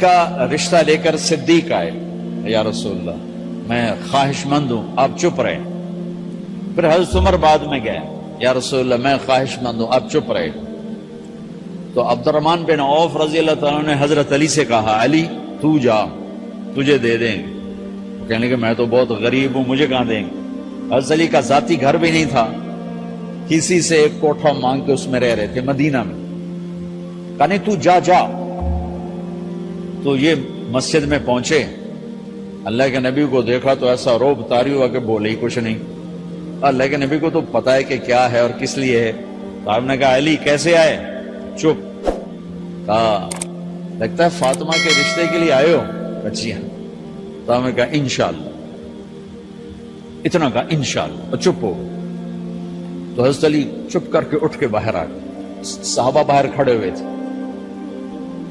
کا رشتہ لے کر صدیق آئے، یا رسول اللہ میں خواہش مند ہوں، آپ چپ رہے۔ پھر حضرت عمر بعد میں گئے، یا رسول اللہ میں خواہش مند ہوں، آپ چپ رہے۔ تو عبد الرحمن بن عوف رضی اللہ تعالیٰ نے حضرت علی سے کہا، علی تو جا، تجھے دے دیں گے۔ کہنے کہ میں تو بہت غریب ہوں، مجھے کہاں دیں گے؟ حضرت علی کا ذاتی گھر بھی نہیں تھا، کسی سے ایک کوٹھا مانگ کے اس میں رہ رہے تھے مدینہ میں۔ کہا نہیں تو جا جا۔ تو یہ مسجد میں پہنچے، اللہ کے نبی کو دیکھا تو ایسا روب طاری ہوا کہ بولے ہی کچھ نہیں۔ اللہ کے نبی کو تو پتا ہے کہ کیا ہے اور کس لیے ہے۔ تو آپ نے کہا علی کیسے آئے؟ چپ۔ کہا لگتا ہے فاطمہ کے رشتے کے لیے آئے ہو؟ اچھی ہیں۔ تو آپ نے کہا انشاءاللہ، اتنا کہا انشاءاللہ، اور چپ ہو۔ تو حضرت علی چپ کر کے اٹھ کے باہر آ گئے، صحابہ باہر کھڑے ہوئے تھے۔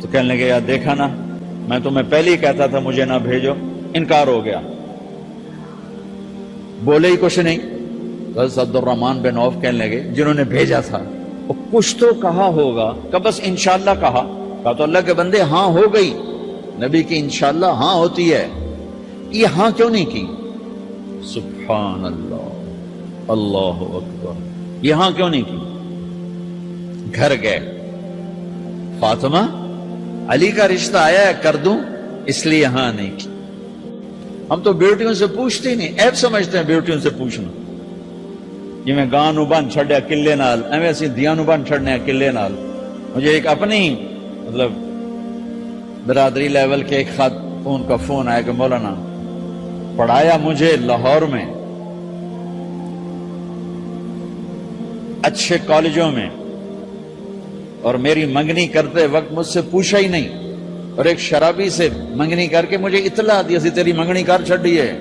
تو کہنے لگے یار دیکھا نا، میں تمہیں پہلے ہی کہتا تھا مجھے نہ بھیجو، انکار ہو گیا، بولے ہی کچھ نہیں۔ تو حضرت عبد الرحمن بن عوف کہنے لگے جنہوں نے بھیجا تھا وہ کچھ تو کہا ہوگا، کہ بس انشاءاللہ کہا تو اللہ کے بندے ہاں ہو گئی، نبی کی انشاءاللہ ہاں ہوتی ہے، یہ ہاں کیوں نہیں کی؟ سبحان اللہ، اللہ اکبر، یہ ہاں کیوں نہیں کی؟ گھر گئے، فاطمہ علی کا رشتہ آیا ہے کر دوں، اس لیے ہاں نہیں کی۔ ہم تو بیٹیوں سے پوچھتے ہی نہیں، عیب سمجھتے ہیں بیٹیوں سے پوچھنا۔ جی میں گاں نو بن چھڑیا قلعے نال، ایویں اسی دیاں نو بن چھڑنے قلعے نال۔ مجھے ایک اپنی مطلب برادری لیول کے ایک خاتون کا فون آیا کہ مولانا پڑھایا مجھے لاہور میں اچھے کالجوں میں، اور میری منگنی کرتے وقت مجھ سے پوچھا ہی نہیں، اور ایک شرابی سے منگنی کر کے مجھے اطلاع دی سی تیری منگنی کر چھڑی ہے،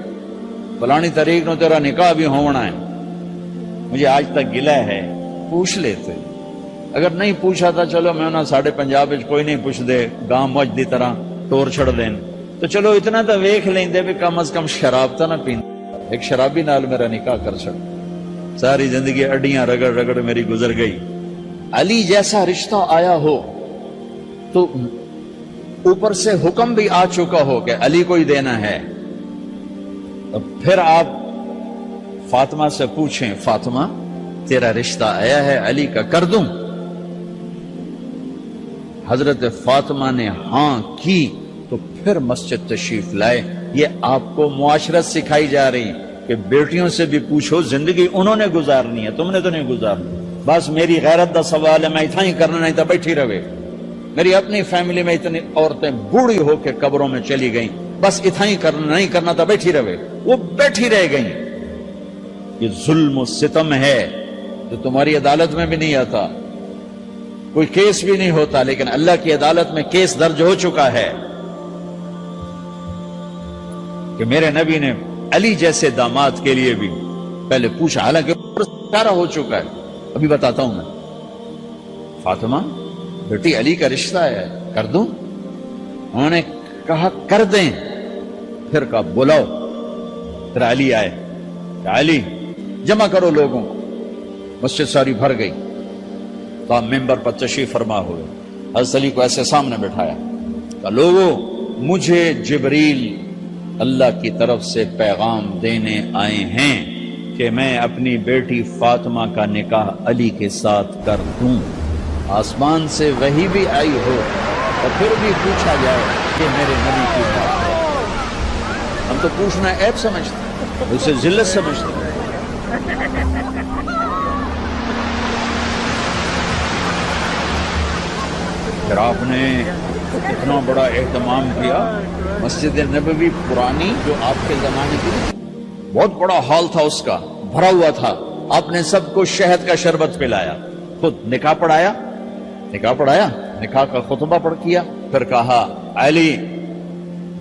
فلانی تاریخ نو تیرا نکاح بھی ہونا ہے۔ مجھے آج تک گلہ ہے، پوچھ لیتے۔ اگر نہیں پوچھا تھا چلو میں انہاں ساڑھے پنجاب وچ کوئی نہیں پوچھ دے، گاں مجھ دی طرح ٹور چھڑ دین، تو چلو اتنا تو ویکھ لیندے بھی کم از کم شراب تا نہ پین۔ ایک شرابی نال میرا نکاح کر چھڑ، ساری زندگی اڈیاں رگڑ رگڑ میری گزر گئی۔ علی جیسا رشتہ آیا ہو تو اوپر سے حکم بھی آ چکا ہو کہ علی کو ہی دینا ہے، تو پھر آپ فاطمہ سے پوچھیں فاطمہ تیرا رشتہ آیا ہے علی کا کر دوں؟ حضرت فاطمہ نے ہاں کی تو پھر مسجد تشریف لائے۔ یہ آپ کو معاشرت سکھائی جا رہی کہ بیٹیوں سے بھی پوچھو، زندگی انہوں نے گزارنی ہے، تم نے تو نہیں گزارنی۔ بس میری غیرت دا سوال ہے، میں اتنا ہی کرنا نہیں تھا بیٹھی رہے۔ میری اپنی فیملی میں اتنی عورتیں بوڑھی ہو کے قبروں میں چلی گئیں، بس اتنا ہی کرنا نہیں کرنا تھا بیٹھی رہے، وہ بیٹھی رہ گئیں۔ یہ ظلم و ستم ہے جو تمہاری عدالت میں بھی نہیں آتا، کوئی کیس بھی نہیں ہوتا، لیکن اللہ کی عدالت میں کیس درج ہو چکا ہے کہ میرے نبی نے علی جیسے داماد کے لیے بھی پہلے پوچھا، حالانکہ سارا ہو چکا ہے۔ ابھی بتاتا ہوں میں۔ فاطمہ بیٹی علی کا رشتہ ہے کر دوں؟ انہوں نے کہا کر دیں۔ پھر کہا بلاؤ۔ پھر علی آئے کہ علی جمع کرو لوگوں کو۔ مسجد ساری بھر گئی تو آپ ممبر پر تشریف فرما ہوئے۔ حضرت علی کو ایسے سامنے بٹھایا کہ لوگوں مجھے جبریل اللہ کی طرف سے پیغام دینے آئے ہیں کہ میں اپنی بیٹی فاطمہ کا نکاح علی کے ساتھ کر دوں۔ آسمان سے وحی بھی آئی ہو اور پھر بھی پوچھا جائے کہ میرے نبی کی بات ہے۔ ہم تو پوچھنا عیب سمجھتے، اسے ذلت سمجھتے۔ پھر آپ نے اتنا بڑا اہتمام کیا۔ مسجد نبوی پرانی جو آپ کے زمانے کی بہت بڑا ہال تھا، اس کا بھرا ہوا تھا۔ آپ نے سب کو شہد کا شربت پلایا، خود نکاح پڑھایا، نکاح کا خطبہ پڑھ کیا۔ پھر کہا علی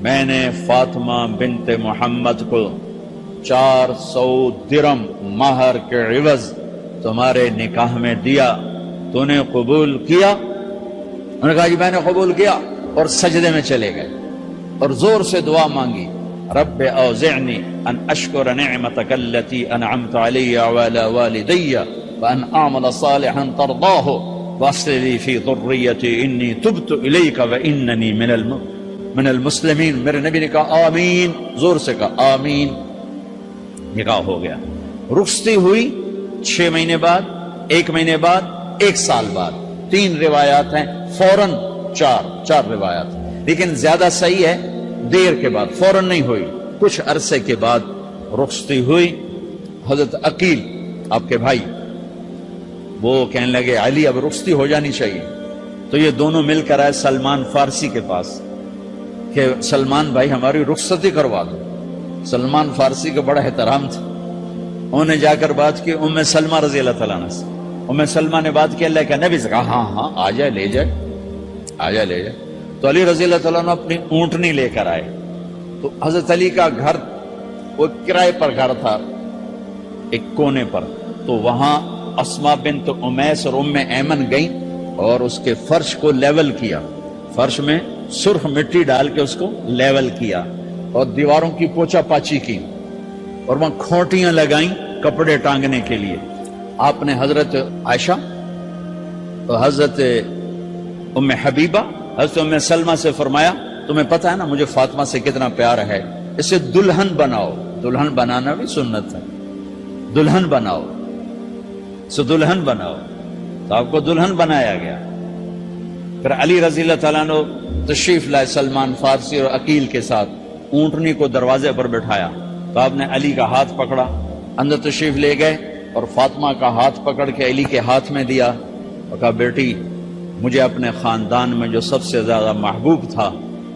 میں نے فاطمہ بنت محمد کو 400 درم مہر کے عوض تمہارے نکاح میں دیا، تو نے قبول کیا؟ انہوں نے کہا جی میں نے قبول کیا، اور سجدے میں چلے گئے اور زور سے دعا مانگی، رب اوزعنی ان اشکر نعمتک التي انعمت علی وعلی والدی وان اعمل صالحا ترضاہ واصلح لی فی ذریتی انی تبت الیک واننی من المؤمنین۔ من المسلمین، میرے نبی نے کہا آمین، زور سے کہا آمین، نکاح ہو گیا۔ رخصتی ہوئی 6 مہینے بعد، 1 مہینے بعد، 1 سال بعد، 3 روایات ہیں، فوراً 4 روایات، لیکن زیادہ صحیح ہے دیر کے بعد، فوراً نہیں ہوئی، کچھ عرصے کے بعد رخصتی ہوئی۔ حضرت عقیل آپ کے بھائی وہ کہنے لگے علی اب رخصتی ہو جانی چاہیے، تو یہ دونوں مل کر آئے سلمان فارسی کے پاس کہ سلمان بھائی ہماری رخصتی کروا دو۔ سلمان فارسی کا بڑا احترام تھا، انہوں نے جا کر بات کی ام سلمہ رضی اللہ تعالیٰ عنہ سے۔ ام سلمہ نے بات کی اللہ کے نبی سے، کہا ہاں آ جائے، لے جائے، آ جائے لے جائے۔ تو علی رضی اللہ تعالیٰ عنہ اپنی اونٹنی لے کر آئے، تو حضرت علی کا گھر وہ کرائے پر گھر تھا ایک کونے پر، تو وہاں اسماء بنت امیس اور ام ایمن گئیں اور اس کے فرش کو لیول کیا، فرش میں سرخ مٹی ڈال کے اس کو لیول کیا اور دیواروں کی پوچھا پاچی کی اور وہاں کھوٹیاں لگائیں کپڑے ٹانگنے کے لیے۔ آپ نے حضرت عائشہ اور حضرت ام حبیبہ، حضرت ام سلمہ سے فرمایا تمہیں پتہ ہے نا مجھے فاطمہ سے کتنا پیار ہے، اسے دلہن بناؤ۔ دلہن بنانا بھی سنت ہے، دلہن بناؤ، سو دلہن بناؤ، تو آپ کو دلہن بنایا گیا۔ پھر علی رضی اللہ تعالیٰ نے تشریف لائے سلمان فارسی اور عقیل کے ساتھ، اونٹنی کو دروازے پر بٹھایا، تو آپ نے علی کا ہاتھ پکڑا، اندر تشریف لے گئے اور فاطمہ کا ہاتھ پکڑ کے علی کے ہاتھ میں دیا اور کہا بیٹی مجھے اپنے خاندان میں جو سب سے زیادہ محبوب تھا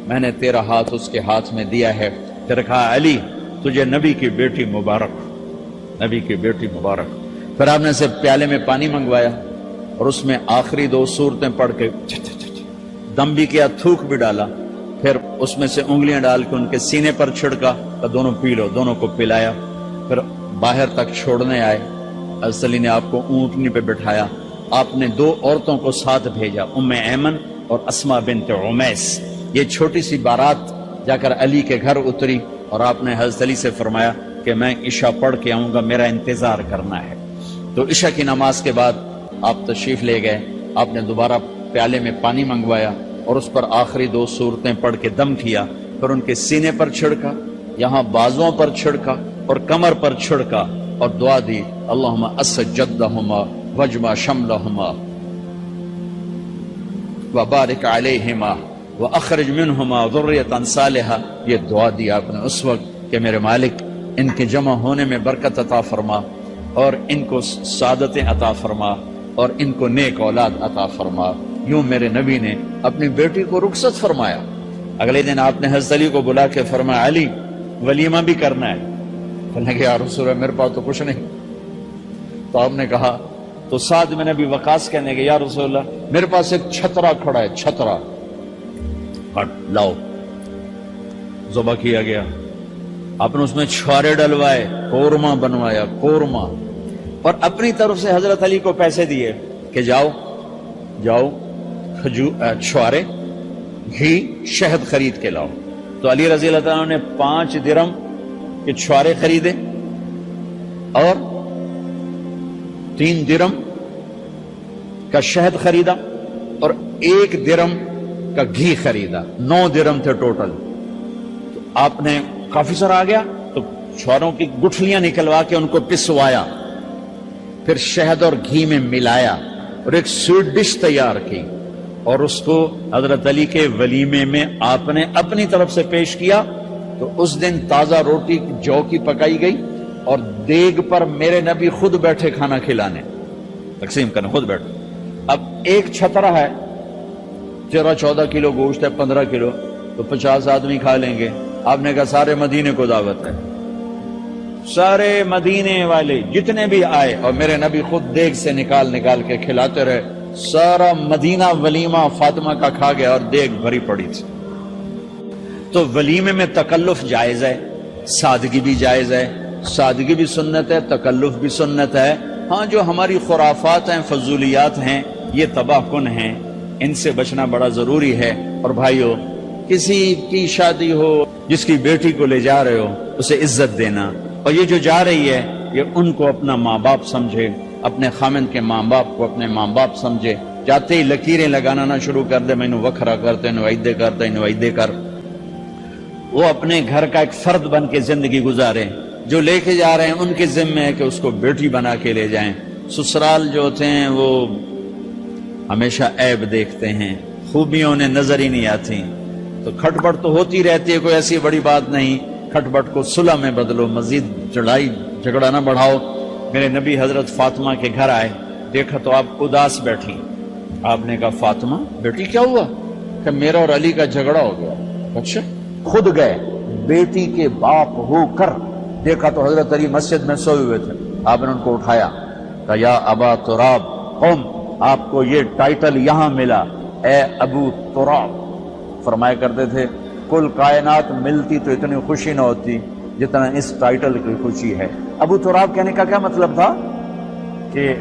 میں نے تیرا ہاتھ اس کے ہاتھ میں دیا ہے۔ پھر کہا علی تجھے نبی کی بیٹی مبارک، نبی کی بیٹی مبارک۔ پھر آپ نے سے پیالے میں پانی منگوایا اور اس میں آخری 2 سورتیں پڑھ کے دم بھی کیا، تھوک بھی ڈالا، پھر اس میں سے انگلیاں ڈال کے ان کے سینے پر چھڑکا تو دونوں پی لو، دونوں کو پلایا۔ پھر باہر تک چھوڑنے آئے، حضرت علی نے آپ کو اونٹنی پہ بٹھایا، آپ نے 2 عورتوں کو ساتھ بھیجا، ام ایمن اور اسماء بنت امیس۔ یہ چھوٹی سی بارات جا کر علی کے گھر اتری اور آپ نے حضرت علی سے فرمایا کہ میں عشاء پڑھ کے آؤں گا، میرا انتظار کرنا ہے۔ تو عشاء کی نماز کے بعد آپ تشریف لے گئے، آپ نے دوبارہ پیالے میں پانی منگوایا اور اس پر آخری 2 سورتیں پڑھ کے دم کیا، پھر ان کے سینے پر چھڑکا، یہاں بازوؤں پر چھڑکا اور کمر پر چھڑکا اور دعا دی اللہم اسد جدہما وجمع شملہما وبارک علیہما واخرج منہما ذریۃ صالحہ۔ یہ دعا دی آپ نے اس وقت کہ میرے مالک ان کے جمع ہونے میں برکت عطا فرما اور ان کو سعادتیں عطا فرما اور ان کو نیک اولاد عطا فرما۔ یوں میرے نبی نے اپنی بیٹی کو رخصت فرمایا۔ اگلے دن آپ نے حضرت علی کو بلا کے فرمایا علی ولیمہ بھی کرنا ہے۔ کہنے کہ یا رسول اللہ میرے پاس تو کچھ نہیں۔ تو آپ نے کہا، تو سعد بن ابی وقاص کہنے کہ یا رسول اللہ میرے پاس ایک چھترا کھڑا ہے، چھترا لاؤ، ذبح کیا گیا۔ آپ نے اس میں چھوارے ڈلوائے، قورمہ بنوایا، قورمہ، اور اپنی طرف سے حضرت علی کو پیسے دیے کہ جاؤ چھوارے، گھی، شہد خرید کے لاؤ۔ تو علی رضی اللہ تعالیٰ نے 5 درم کے چھوارے خریدے اور 3 درم کا شہد خریدا اور 1 درم کا گھی خریدا، 9 درم تھے ٹوٹل۔ تو آپ نے کافی سارا آ گیا تو چھواروں کی گٹھلیاں نکلوا کے ان کو پسوایا، پھر شہد اور گھی میں ملایا اور ایک سویٹ ڈش تیار کی اور اس کو حضرت علی کے ولیمے میں آپ نے اپنی طرف سے پیش کیا۔ تو اس دن تازہ روٹی جو کی پکائی گئی اور دیگ پر میرے نبی خود بیٹھے کھانا کھلانے، تقسیم کرنے خود بیٹھے۔ اب ایک چھترا ہے، 13-14 کلو گوشت ہے، 15 کلو، تو 50 آدمی کھا لیں گے۔ آپ نے کہا سارے مدینے کو دعوت ہے، سارے مدینے والے جتنے بھی آئے، اور میرے نبی خود دیگ سے نکال کے کھلاتے رہے۔ سارا مدینہ ولیمہ فاطمہ کا کھا گیا اور دیگ بھری پڑی تھی۔ تو ولیمے میں تکلف جائز ہے، سادگی بھی جائز ہے، سادگی بھی سنت ہے، تکلف بھی سنت ہے۔ ہاں جو ہماری خرافات ہیں، فضولیات ہیں، یہ تباہ کن ہیں، ان سے بچنا بڑا ضروری ہے۔ اور بھائیو، کسی کی شادی ہو، جس کی بیٹی کو لے جا رہے ہو، اسے عزت دینا، اور یہ جو جا رہی ہے یہ ان کو اپنا ماں باپ سمجھے، اپنے خامند کے ماں باپ کو اپنے ماں باپ سمجھے۔ جاتے ہی لکیریں لگانا نہ شروع کر دے، میں وکھرا کرتے نو ایدے کرتے نو ایدے کر، وہ اپنے گھر کا ایک فرد بن کے زندگی گزاریں، جو لے کے جا رہے ہیں ان کے ذمے ہے کہ اس کو بیٹی بنا کے لے جائیں۔ سسرال جو ہوتے ہیں وہ ہمیشہ عیب دیکھتے ہیں، خوبیاں انہیں نظر ہی نہیں آتی، تو کھٹ پٹ تو ہوتی رہتی ہے، کوئی ایسی بڑی بات نہیں، کھٹ پٹ کو صلح میں بدلو، مزید لڑائی جھگڑا نہ بڑھاؤ۔ میرے نبی حضرت فاطمہ کے گھر آئے، دیکھا تو آپ اداس بیٹھی۔ آپ نے کہا فاطمہ بیٹی کیا ہوا؟ کہ میرا اور علی کا جھگڑا ہو گیا۔ اچھا، خود گئے بیٹی کے باپ ہو کر، دیکھا تو حضرت علی مسجد میں سوئے ہوئے تھے، آپ نے ان کو اٹھایا، کہا یا ابا تراب قم، آپ کو یہ ٹائٹل یہاں ملا، اے ابو تراب۔ فرمایا کرتے تھے کل کائنات ملتی تو اتنی خوشی نہ ہوتی جتنا اس ٹائٹل کی خوشی ہے۔ ابو تراب کہنے کا کیا مطلب تھا کہ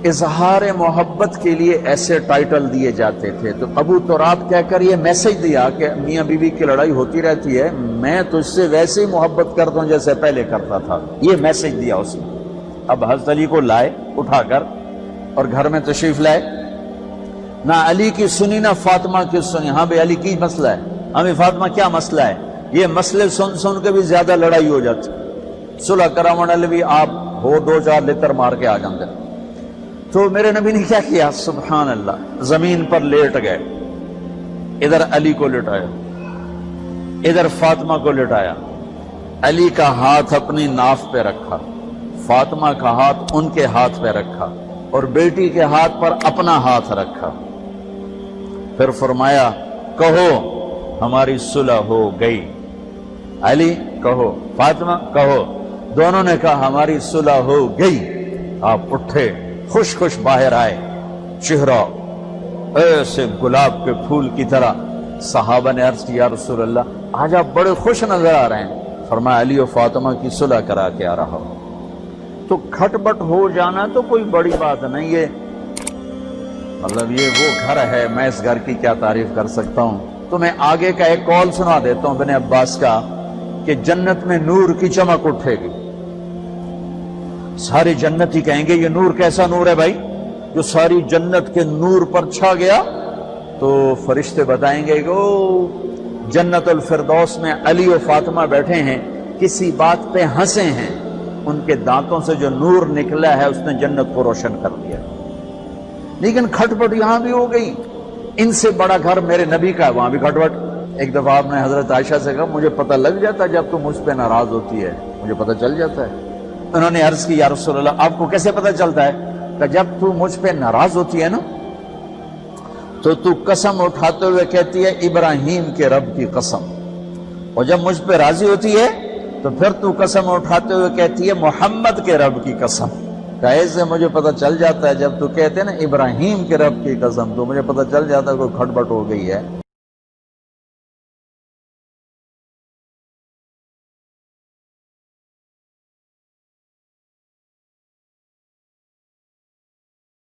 اظہار محبت کے لیے ایسے ٹائٹل دیے جاتے تھے، تو ابو تراب کہہ کر یہ میسج دیا کہ میاں بیوی کی لڑائی ہوتی رہتی ہے، میں تجھ سے ویسے ہی محبت کرتا ہوں جیسے پہلے کرتا تھا، یہ میسج دیا اس نے۔ اب حضرت علی کو لائے اٹھا کر اور گھر میں تشریف لائے، نہ علی کی سنی نہ فاطمہ کی سنی۔ ہاں بھائی علی کی مسئلہ ہے، ہاں بھائی فاطمہ کیا مسئلہ ہے؟ یہ مسئلے سن سن کے بھی زیادہ لڑائی ہو جاتی، صلح کراون والے بھی آپ ہو دو چار لتر مار کے آ جاندے۔ تو میرے نبی نے کیا کیا؟ سبحان اللہ، زمین پر لیٹ گئے، ادھر علی کو لٹایا، ادھر فاطمہ کو لٹایا، علی کا ہاتھ اپنی ناف پہ رکھا، فاطمہ کا ہاتھ ان کے ہاتھ پہ رکھا، اور بیٹی کے ہاتھ پر اپنا ہاتھ رکھا۔ پھر فرمایا کہو ہماری صلح ہو گئی، علی کہو، فاطمہ کہو، دونوں نے کہا ہماری صلح ہو گئی۔ آپ اٹھے، خوش خوش باہر آئے، چہرہ ایسے گلاب کے پھول کی طرح۔ صحابہ نے عرض کی یا رسول اللہ آج آپ بڑے خوش نظر آ رہے ہیں۔ فرمایا علی و فاطمہ کی صلح کرا کے آ رہا ہوں۔ تو کھٹ بٹ ہو جانا تو کوئی بڑی بات نہیں ہے، مطلب یہ وہ گھر ہے، میں اس گھر کی کیا تعریف کر سکتا ہوں۔ تو میں آگے کا ایک قول سنا دیتا ہوں ابن عباس کا کہ جنت میں نور کی چمک اٹھے گی، ساری جنتی کہیں گے یہ نور کیسا نور ہے بھائی جو ساری جنت کے نور پر چھا گیا؟ تو فرشتے بتائیں گے کہ او جنت الفردوس میں علی و فاطمہ بیٹھے ہیں، کسی بات پہ ہنسے ہیں، ان کے دانتوں سے جو نور نکلا ہے اس نے جنت کو روشن کر دیا۔ لیکن کھٹ پٹ یہاں بھی ہو گئی، ان سے بڑا گھر میرے نبی کا ہے، وہاں بھی کھٹ پٹ۔ ایک دفعہ آپ نے حضرت عائشہ سے کہا مجھے پتہ لگ جاتا ہے جب تو مجھ پہ ناراض ہوتی ہے، مجھے پتہ چل جاتا ہے۔ انہوں نے عرض کی یا رسول اللہ آپ کو کیسے پتہ چلتا ہے؟ کہ جب تو مجھ پہ ناراض ہوتی ہے نا تو قسم اٹھاتے ہوئے کہتی ہے ابراہیم کے رب کی قسم، اور جب مجھ پہ راضی ہوتی ہے تو پھر تو قسم اٹھاتے ہوئے کہتی ہے محمد کے رب کی قسم۔ ایسے مجھے پتہ چل جاتا ہے جب تو کہتے ہیں نا ابراہیم کے رب کی قسم، تو مجھے پتہ چل جاتا ہے کوئی کھٹ بٹ ہو گئی ہے۔